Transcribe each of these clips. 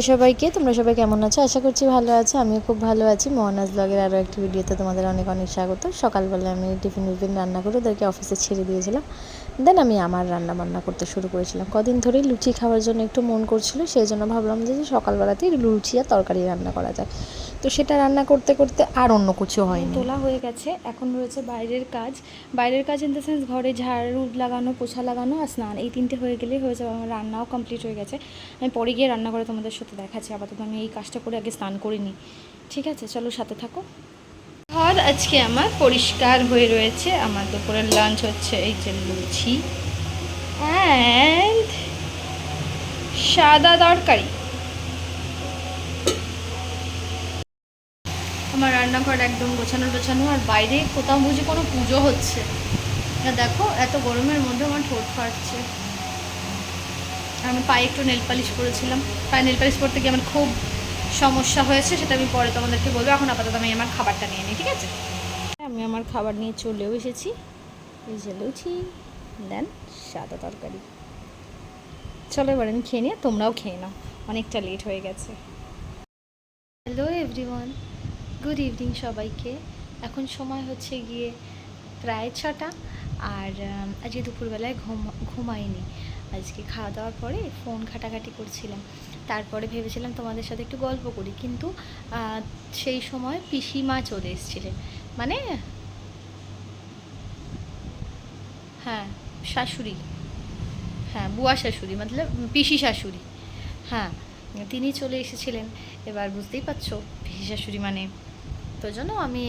সবাইকে তোমরা সবাই কেমন আছো? আশা করছি ভালো আছো। আমিও খুব ভালো আছি। মোহনাজ ব্লগের আরও একটি ভিডিওতে তোমাদের অনেক অনেক স্বাগত। সকালবেলা আমি টিফিন রান্না করে ওদেরকে অফিসে ছেড়ে দিয়েছিলাম। দেন আমি আমার রান্না বান্না করতে শুরু করেছিলাম। কদিন ধরেই লুচি খাওয়ার জন্য একটু মন করছিল, সেই জন্য ভাবলাম যে সকালবেলাতেই লুচি আর তরকারি রান্না করা যায়। তো সেটা রান্না করতে করতে আর অন্য কিছু হয়নি। তোলা হয়ে গেছে, এখন রয়েছে বাইরের কাজ। বাইরের কাজ ইন দ্য সেন্স ঘরে ঝাড়ু লাগানো, পোছা লাগানো আর স্নান, এই তিনটে হয়ে গেলেই হয়ে যাবে। আমার রান্নাও কমপ্লিট হয়ে গেছে। আমি পরে গিয়ে রান্না করে তোমাদের সাথে দেখাচ্ছি। আপাতত আমি এই কাজটা করে আগে স্নান করে নিই। ঠিক আছে, চলো সাথে থাকো। ঘর আজকে আমার পরিষ্কার হয়ে রয়েছে। আমার দুপুরের লাঞ্চ হচ্ছে এই যে লুচি অ্যান্ড সাদা তরকারি। আমার রান্নাঘর একদম গোছানো টোছানো, আর বাইরে কোথাও বুঝি কোনো পুজো হচ্ছে। দেখো এত গরমের মধ্যে আমার ঠোঁট ফাটছে। আমি পায়ে একটু নেল পালিশ করেছিলাম। পায়ে নেল পালিশ করতে গিয়ে আমার খুব সমস্যা হয়েছে, সেটা আমি পরে তোমাদেরকে বলবো। এখন আপাতত আমি আমার খাবারটা নিয়ে নিই, ঠিক আছে? আমি আমার খাবার নিয়ে চলেও এসেছি। এই যে লুচি দেন সাদা তরকারি। চলো এবার আমি খেয়ে নিয়ে তোমরাও খেয়ে নাও, অনেকটা লেট হয়ে গেছে। হ্যালো এভরিওয়ান, গুড ইভিনিং সবাইকে। এখন সময় হচ্ছে গিয়ে প্রায় 6টা। আর আজকে দুপুরবেলায় ঘুমাইনি। আজকে খাওয়া দাওয়ার পরে ফোন ঘাটাঘাটি করছিলাম। তারপরে ভেবেছিলাম তোমাদের সাথে একটু গল্প করি, কিন্তু সেই সময় পিসিমা চলে এসেছিলেন। মানে হ্যাঁ, শাশুড়ি। হ্যাঁ, বুয়া শাশুড়ি মতলব পিসি শাশুড়ি। হ্যাঁ, তিনি চলে এসেছিলেন। এবার বুঝতেই পারছো পিসি শাশুড়ি মানে, তো জন্য আমি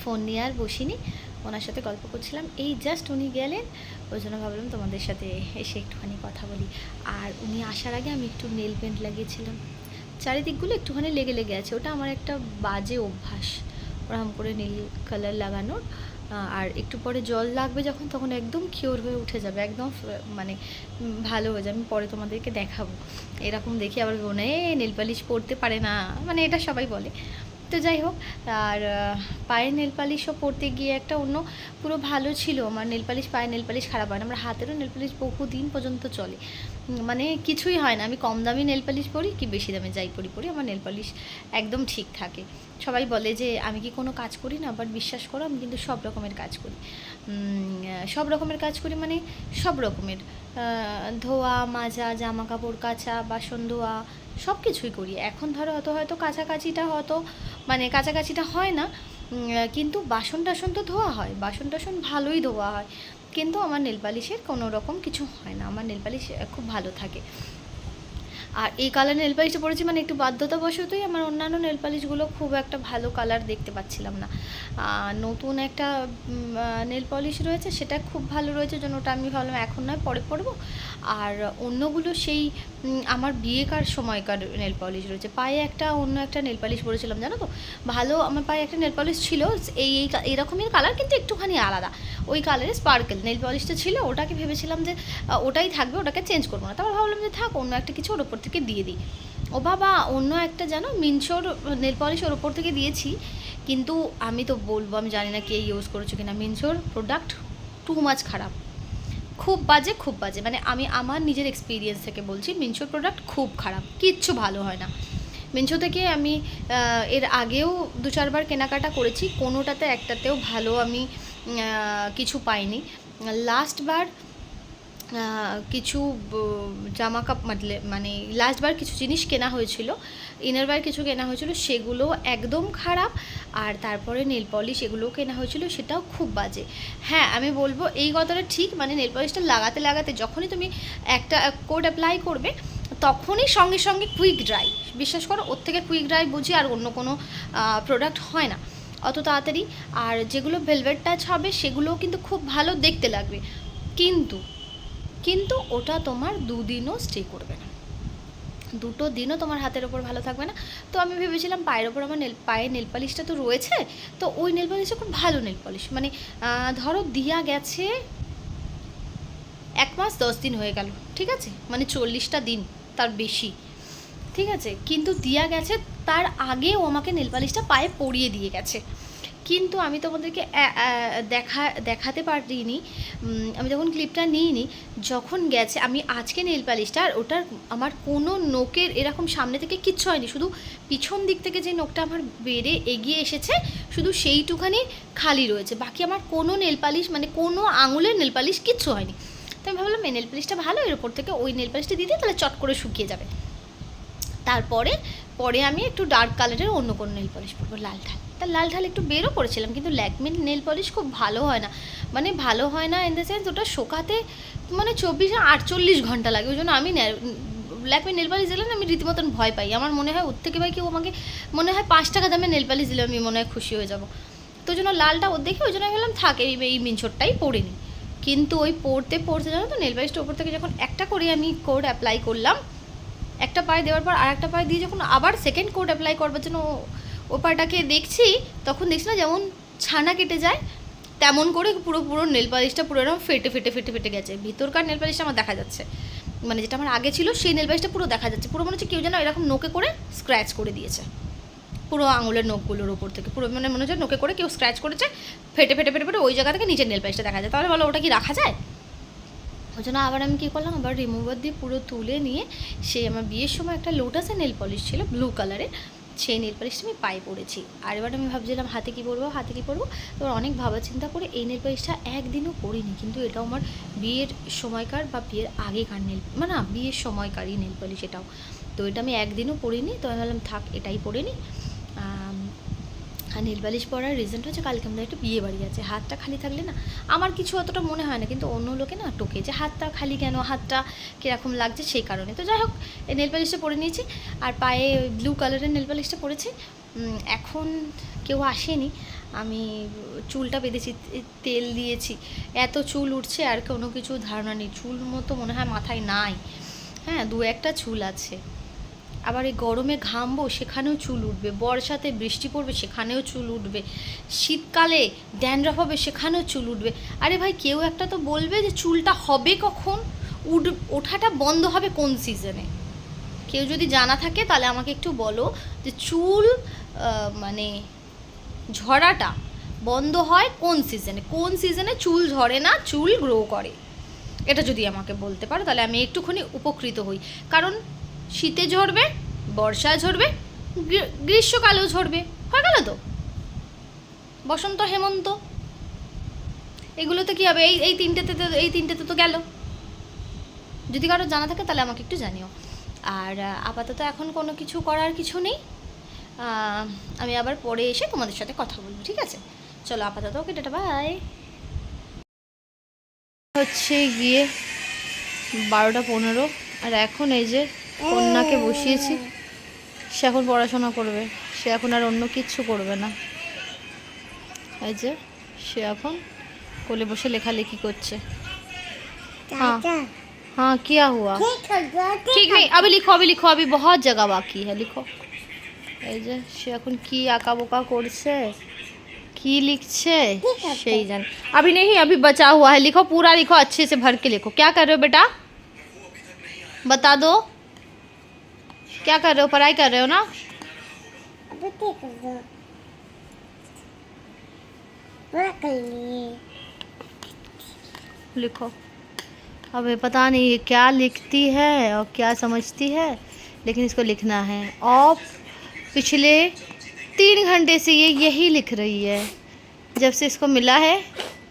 ফোন নিয়ে আর বসিনি, ওনার সাথে গল্প করছিলাম। এই জাস্ট উনি গেলেন, ওই জন্য ভাবলাম তোমাদের সাথে এসে একটুখানি কথা বলি। আর উনি আসার আগে আমি একটু নেল পেন্ট লাগিয়েছিলাম। চারিদিকগুলো একটুখানি লেগে লেগে আছে, ওটা আমার একটা বাজে অভ্যাস, ওরকম করে নীল কালার লাগানোর। আর একটু পরে জল লাগবে যখন, তখন একদম কিওর হয়ে উঠে যাবে, একদম মানে ভালো হয়ে যাবে। আমি পরে তোমাদেরকে দেখাবো। এরকম দেখি আবার বোনে নেল পালিশ পরতে পারে না, মানে এটা সবাই বলে। তো যাই হোক, আর পায়ে নেল পালিশও পরতে গিয়ে একটা অন্য পুরো ভালো ছিল আমার। নেল পালিশ, পায়ে নেল পালিশ খারাপ হয় না। আমার হাতেরও নেল পালিশ বহুদিন পর্যন্ত চলে, মানে কিছুই হয় না। আমি কম দামি নেল পালিশ পরি কি বেশি দামে যাই পরি আমার নেল পালিশ একদম ঠিক থাকে। সবাই বলে যে আমি কি কোনো কাজ করি না, বাট বিশ্বাস করো আমি কিন্তু সব রকমের কাজ করি। সব রকমের কাজ করি মানে সব রকমের, ধোয়া মাজা, জামা কাপড় কাচা, বাসন ধোয়া, সব কিছুই করি। এখন ধরো হয়তো কাছাকাছিটা মানে কাছাকাছিটা হয় না, কিন্তু বাসন টাসন তো ধোয়া হয়, বাসন টাসন ভালোই ধোয়া হয়। কিন্তু আমার নেল পালিশের কোনো রকম কিছু হয় না, আমার নেল পালিশ খুব ভালো থাকে। আর এই কালার নেল পালিশটা পরেছি মানে একটু বাধ্যতাবশতই। আমার অন্যান্য নেল পালিশগুলো খুব একটা ভালো কালার দেখতে পাচ্ছিলাম না। নতুন একটা নেল পলিশ রয়েছে, সেটা খুব ভালো রয়েছে, জন্য ওটা আমি ভাবলাম এখন নয় পরে পরবো। আর অন্যগুলো সেই আমার বিয়েকার সময়কার নেল পলিশ রয়েছে। পায়ে একটা অন্য একটা নেল পালিশ পরেছিলাম জানো তো, ভালো। আমার পায়ে একটা নেল পলিশ ছিল এইরকমই কালার, কিন্তু একটুখানি আলাদা। ওই কালারে স্পার্কেল নেল পলিশটা ছিল, ওটাকে ভেবেছিলাম যে ওটাই থাকবে, ওটাকে চেঞ্জ করবো না। তারপর ভাবলাম যে থাক, অন্য একটা কিছু ওর ওপর থেকে দিয়ে দিই। ও বাবা, অন্য একটা জানো মিনসোর নেল পলিশ ওর ওপর থেকে দিয়েছি, কিন্তু আমি তো বলবো, আমি জানি না কে ইউজ করেছো কিনা, মিনসোর প্রোডাক্ট টু মাচ খারাপ, খুব বাজে, খুব বাজে। মানে আমি আমার নিজের এক্সপিরিয়েন্স থেকে বলছি, মিনসোর প্রোডাক্ট খুব খারাপ, কিচ্ছু ভালো হয় না। মিনসো থেকে আমি এর আগেও 2-4বার কেনাকাটা করেছি, কোনোটাতে একটাতেও ভালো আমি কিছু পাইনি। লাস্টবার কিছু জামা মানে লাস্টবার কিছু জিনিস কেনা হয়েছিল, ইনারবার কিছু কেনা হয়েছিল, সেগুলো একদম খারাপ। আর তারপরে নেল পলিশ এগুলোও কেনা হয়েছিল, সেটাও খুব বাজে। হ্যাঁ, আমি বলবো এই কথাটা ঠিক, মানে নেল পলিশটা লাগাতে লাগাতে যখনই তুমি একটা কোড অ্যাপ্লাই করবে, তখনই সঙ্গে সঙ্গে কুইক ড্রাই। বিশ্বাস করো, ওর থেকে কুইক ড্রাই বুঝি আর অন্য কোনো প্রোডাক্ট হয় না অত তাড়াতাড়ি। আর যেগুলো ভেলভেট টাচ হবে সেগুলোও কিন্তু খুব ভালো দেখতে লাগবে, কিন্তু কিন্তু ওটা তোমার 2 দিনও স্টে করবে না, 2টো দিনও তোমার হাতের ওপর ভালো থাকবে না। তো আমি ভেবেছিলাম পায়ের ওপর আমার পায়ে নেল পলিশটা তো রয়েছে, তো ওই নেল পলিশটা খুব ভালো নেল পলিশ। মানে ধরো দিয়া গেছে 1 মাস 10 দিন হয়ে গেল, ঠিক আছে, মানে 40টা দিন, তার বেশি, ঠিক আছে। কিন্তু দিয়া গেছে, তার আগেও আমাকে নেল পালিশটা পায়ে পরিয়ে দিয়ে গেছে, কিন্তু আমি তোমাদেরকে দেখাতে পারিনি। আমি যখন ক্লিপটা নিইনি, যখন গেছে, আমি আজকে নেল পালিশটা, আর ওটার আমার কোনো নোকের এরকম সামনে থেকে কিচ্ছু হয়নি, শুধু পিছন দিক থেকে যে নোকটা আমার বেড়ে এগিয়ে এসেছে শুধু সেইটুখানি খালি রয়েছে, বাকি আমার কোনো নেল পালিশ মানে কোনো আঙুলের নেল পালিশ কিচ্ছু হয়নি। তো আমি ভাবলাম এই নেল পালিশটা ভালো, এর ওপর থেকে ওই নেল পালিশটা দিতে তাহলে চট করে শুকিয়ে যাবে। তারপরে আমি একটু ডার্ক কালারের অন্য কোনো নেল পলিশ পরবো, লাল ঢাল। তা লাল ঢাল একটু বেরও করেছিলাম, কিন্তু ল্যাকমির নেল পলিশ খুব ভালো হয় না, মানে ভালো হয় না ইন দ্য সেন্স ওটা শোকাতে মানে 24-48 ঘন্টা লাগে। ওই জন্য আমি ল্যাকমি নেল পালিশ দিলে না আমি রীতিমতন ভয় পাই। আমার মনে হয় ওর থেকে ভাই কেউ আমাকে মনে হয় 5 টাকা দামে নেল পালিশ দিলে আমি মনে হয় খুশি হয়ে যাবো। তো ওই জন্য লালটা ওর দেখে ওই জন্য আমি বললাম থাক এই মিনছোটটাই পরে নিই। কিন্তু ওই পরতে জানো তো, নেল পালিশটা ওপর থেকে যখন একটা করে আমি কোড অ্যাপ্লাই করলাম, একটা পায়ে দেওয়ার পর আর একটা পায়ে দিয়ে যখন আবার সেকেন্ড কোট অ্যাপ্লাই করবার জন্য ও পাটাকে দেখছি, তখন দেখছি না যেমন ছানা কেটে যায় তেমন করে পুরো নেল পালিশটা পুরো এরকম ফেটে গেছে। ভিতরকার নেল পালিশটা আমার দেখা যাচ্ছে, মানে যেটা আমার আগে ছিল সেই নেল পালিশটা পুরো দেখা যাচ্ছে, পুরো মনে হচ্ছে কেউ যেন এরকম নোকে করে স্ক্র্যাচ করে দিয়েছে পুরো আঙুলের নখগুলোর ওপর থেকে, পুরো মানে মনে হচ্ছে নোকে করে কেউ স্ক্র্যাচ করেছে, ফেটে ওই জায়গা থেকে নিচের নেল পালিশটা দেখা যায়। তাহলে বলো ওটা কি রাখা যায়? ওই জন্য আবার আমি কী করলাম, আবার রিমুভার দিয়ে পুরো তুলে নিয়ে সেই আমার বিয়ের সময় একটা লোটাসের নেল পলিশ ছিল ব্লু কালারের, সেই নেল পলিশটা আমি পায়ে পড়েছি। আর এবার আমি ভাবছিলাম হাতে কী পরবো। তো অনেক ভাবা চিন্তা করে এই নেল পলিশটা একদিনও পরিনি, কিন্তু এটাও আমার বিয়ের সময়কার বা বিয়ের আগেকার মানে না বিয়ের সময়কারই নেল পলিশ এটাও। তো এটা আমি একদিনও পরিনি, তো আমি ভাবলাম থাক এটাই পরে নিই। আর নেল পালিশ পরার রিজনটা হচ্ছে কালকে আমাদের একটা বিয়ে বাড়ি আছে, হাতটা খালি থাকলে না আমার কিছু অতটা মনে হয় না, কিন্তু অন্য লোকে না টোকে যে হাতটা খালি কেন, হাতটা কীরকম লাগছে সেই কারণে। তো যাই হোক এই নেল পালিশটা পরে নিয়েছি, আর পায়ে ব্লু কালারের নেল পালিশটা পরেছি। এখন কেউ আসেনি, আমি চুলটা বেঁধেছি, তেল দিয়েছি, এত চুল উঠছে আর কোনো কিছু ধারণা নেই, চুল মতো মনে হয় মাথায় নাই, হ্যাঁ 2-1টা চুল আছে। আবার এই গরমে ঘামবো সেখানেও চুল উঠবে, বর্ষাতে বৃষ্টি পড়বে সেখানেও চুল উঠবে, শীতকালে ড্যান্ড্রফ হবে সেখানেও চুল উঠবে। আরে ভাই কেউ একটা তো বলবে যে চুলটা হবে কখন, ওঠাটা বন্ধ হবে কোন সিজনে? কেউ যদি জানা থাকে তাহলে আমাকে একটু বলো যে চুল মানে ঝরাটা বন্ধ হয় কোন সিজনে চুল ঝরে না, চুল গ্রো করে। এটা যদি আমাকে বলতে পারো তাহলে আমি একটুখানি উপকৃত হই, কারণ শীতে ঝরবে, বর্ষায় ঝরবে, গ্রীষ্মকালেও ঝরবে, হয়ে গেল তো। বসন্ত হেমন্ত এগুলোতে কী হবে? এই তিনটেতে তো গেল। যদি কারো জানা থাকে তাহলে আমাকে একটু জানিও। আর আপাতত এখন কোনো কিছু করার কিছু নেই, আমি আবার পরে এসে তোমাদের সাথে কথা বলবো, ঠিক আছে? চলো আপাতত ওকে টাটা বাই। হচ্ছে গিয়ে 12:15, আর এখন এই যে কন্যাকে বসিয়েছি, সে এখন পড়াশোনা করবে, সে এখন আর অন্য কিচ্ছু করবে না। এই যে সে এখন কোলে বসে লেখালেখি করছে। हाँ हाँ क्या हुआ? ঠিক নেই, अभी लिखो अभी बहुत जगह बाकी है, लिखो। এই যে সে এখন কি আঁকা বোকা করছে, কি লিখছে সেই জানে। अभी नहीं, अभी बचा हुआ है, लिखो पूरा, लिखो अच्छे से भर के लिखो। क्या कर रहे हो बेटा, बता दो क्या कर रहे हो? पढ़ाई कर रहे हो ना? लिखो। अब पता नहीं ये क्या लिखती है और क्या समझती है, लेकिन इसको लिखना है। और पिछले 3 घंटे से ये यही लिख रही है, जब से इसको मिला है।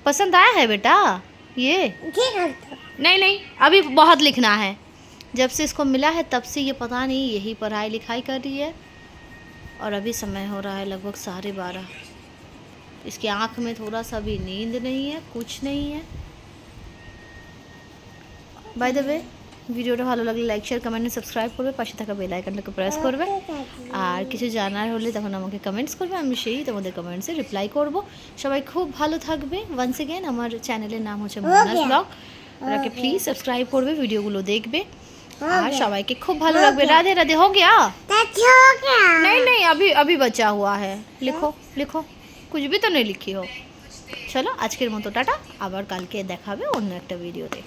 पसंद आया है बेटा ये? नहीं अभी बहुत लिखना है। जब से इसको मिला है तब से ये पता नहीं यही पढ़ाई लिखाई कर रही है। और अभी समय हो रहा है लगभग 12:30। इसकी आँख में थोड़ा सा भी नींद नहीं है, कुछ नहीं है। বাই দ্য ওয়ে, ভিডিওটা ভালো লাগলে লাইক শেয়ার কমেন্ট সাবস্ক্রাইব করবে, পাশে থাকা বেল আইকনটাকে প্রেস করবে, আর কিছু জানার হলে তখন আমাকে কমেন্টস করবে, আমি সেই তোমাদের কমেন্টসে রিপ্লাই করব। সবাই খুব ভালো থাকবে। ওয়ান্স এগেন আমার চ্যানেলের নাম হচ্ছে মোনাস ব্লগ, ওনাকে প্লিজ সাবস্ক্রাইব করবে, ভিডিওগুলো দেখবে, আর সবাইকে খুব ভালো লাগবে। রাধে রাধে। हो गया? नहीं अभी बचा हुआ है, लिखो कुछ भी तो नहीं लिखी हो। চলো আজকের মতো টাটা, আবার কালকে দেখাবে অন্য একটা ভিডিওতে।